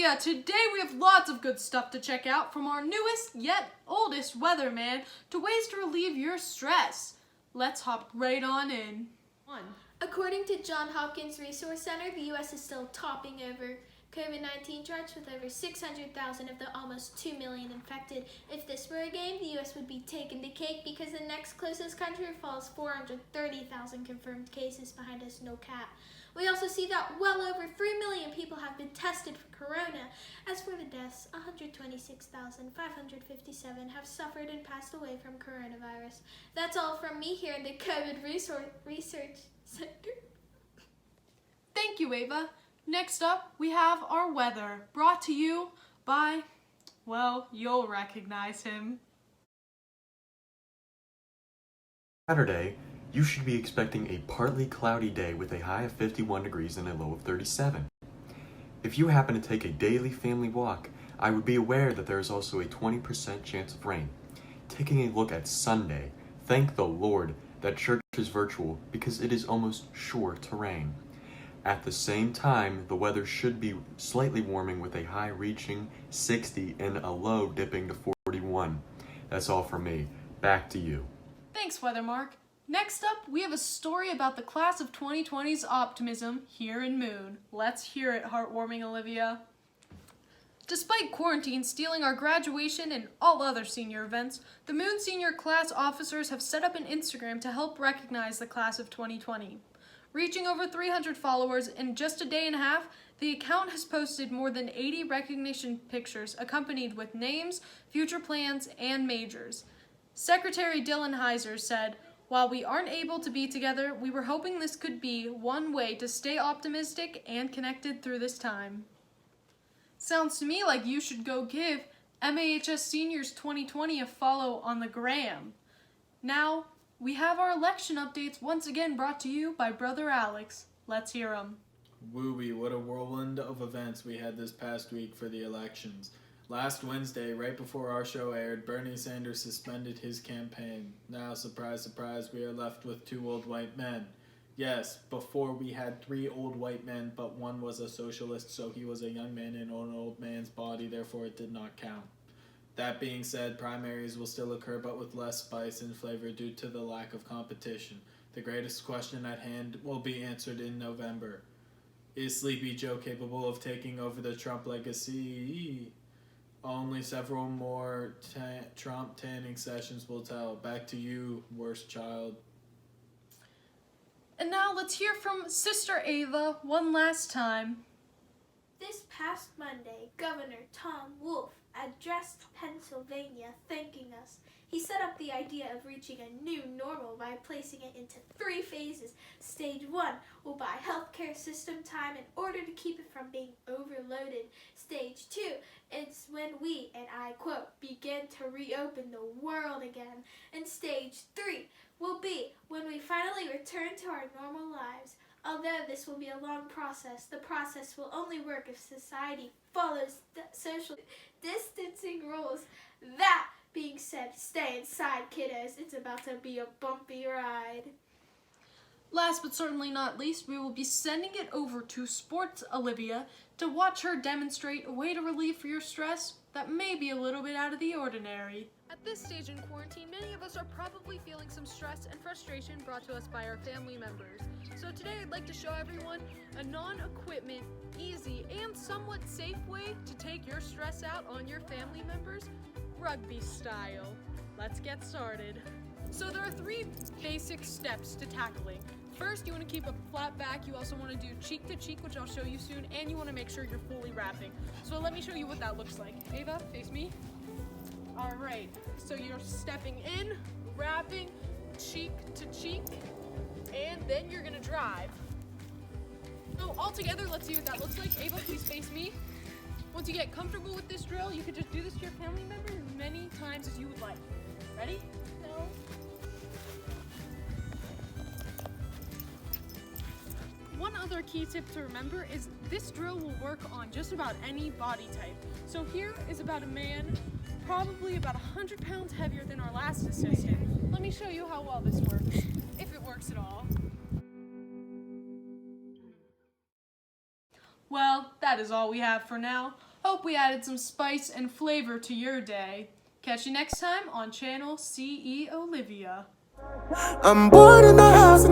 Olivia, today we have lots of good stuff to check out, from our newest yet oldest weatherman to ways to relieve your stress. Let's hop right on in. According to Johns Hopkins Resource Center, the U.S. is still topping over COVID-19 charts with over 600,000 of the almost 2 million infected. If this were a game, the U.S. would be taking the cake because the next closest country falls 430,000 confirmed cases behind us, no cap. We also see that well over 3 million people have been tested for corona. As for the deaths, 126,557 have suffered and passed away from coronavirus. That's all from me here in the COVID Research Center. Thank you, Ava. Next up, we have our weather, brought to you by, well, you'll recognize him. Saturday, you should be expecting a partly cloudy day with a high of 51 degrees and a low of 37. If you happen to take a daily family walk, I would be aware that there is also a 20% chance of rain. Taking a look at Sunday, thank the Lord that church is virtual because it is almost sure to rain. At the same time, the weather should be slightly warming with a high reaching 60 and a low dipping to 41. That's all from me. Back to you. Thanks, Weathermark. Next up, we have a story about the class of 2020's optimism here in Moon. Let's hear it, heartwarming Olivia. Despite quarantine stealing our graduation and all other senior events, the Moon senior class officers have set up an Instagram to help recognize the class of 2020. Reaching over 300 followers in just a day and a half, the account has posted more than 80 recognition pictures accompanied with names, future plans, and majors. Secretary Dylan Heiser said, "While we aren't able to be together, we were hoping this could be one way to stay optimistic and connected through this time." Sounds to me like you should go give MAHS Seniors 2020 a follow on the gram. Now, we have our election updates once again brought to you by Brother Alex. Let's hear them. Woo-wee, what a whirlwind of events we had this past week for the elections. Last Wednesday, right before our show aired, Bernie Sanders suspended his campaign. Now, surprise, surprise, we are left with 2 old white men. Yes, before we had 3 old white men, but one was a socialist, so he was a young man in an old man's body, therefore it did not count. That being said, primaries will still occur, but with less spice and flavor due to the lack of competition. The greatest question at hand will be answered in November. Is Sleepy Joe capable of taking over the Trump legacy? Only several more Trump tanning sessions will tell. Back to you, worst child. And now let's hear from Sister Ava one last time. This past Monday, Governor Tom Wolf addressed Pennsylvania thanking us. He set up the idea of reaching a new normal by placing it into 3 phases. Stage 1 will buy healthcare system time in order to keep it from being overloaded. Stage 2 is when we, and I quote, begin to reopen the world again. And stage 3 will be when we finally return to our normal lives. Although this will be a long process, the process will only work if society follows the social distancing rules. That being said, stay inside, kiddos. It's about to be a bumpy ride. Last but certainly not least, we will be sending it over to Sports Olivia to watch her demonstrate a way to relieve your stress that may be a little bit out of the ordinary. At this stage in quarantine, many of us are probably feeling some stress and frustration brought to us by our family members. So today I'd like to show everyone a non-equipment, easy, and somewhat safe way to take your stress out on your family members, rugby style. Let's get started. So there are 3 basic steps to tackling. First, you want to keep a flat back. You also want to do cheek to cheek, which I'll show you soon, and you want to make sure you're fully wrapping. So let me show you what that looks like. Ava, face me. All right, so you're stepping in, wrapping, cheek to cheek, and then you're gonna drive. So all together, let's see what that looks like. Ava, please face me. Once you get comfortable with this drill, you could just do this to your family member as many times as you would like. Ready? No. One other key tip to remember is this drill will work on just about any body type. So here is about a man, probably about 100 pounds heavier than our last assistant. Let me show you how well this works, if it works at all. Well, that is all we have for now. Hope we added some spice and flavor to your day. Catch you next time on Channel CE Olivia. I'm bored in the house and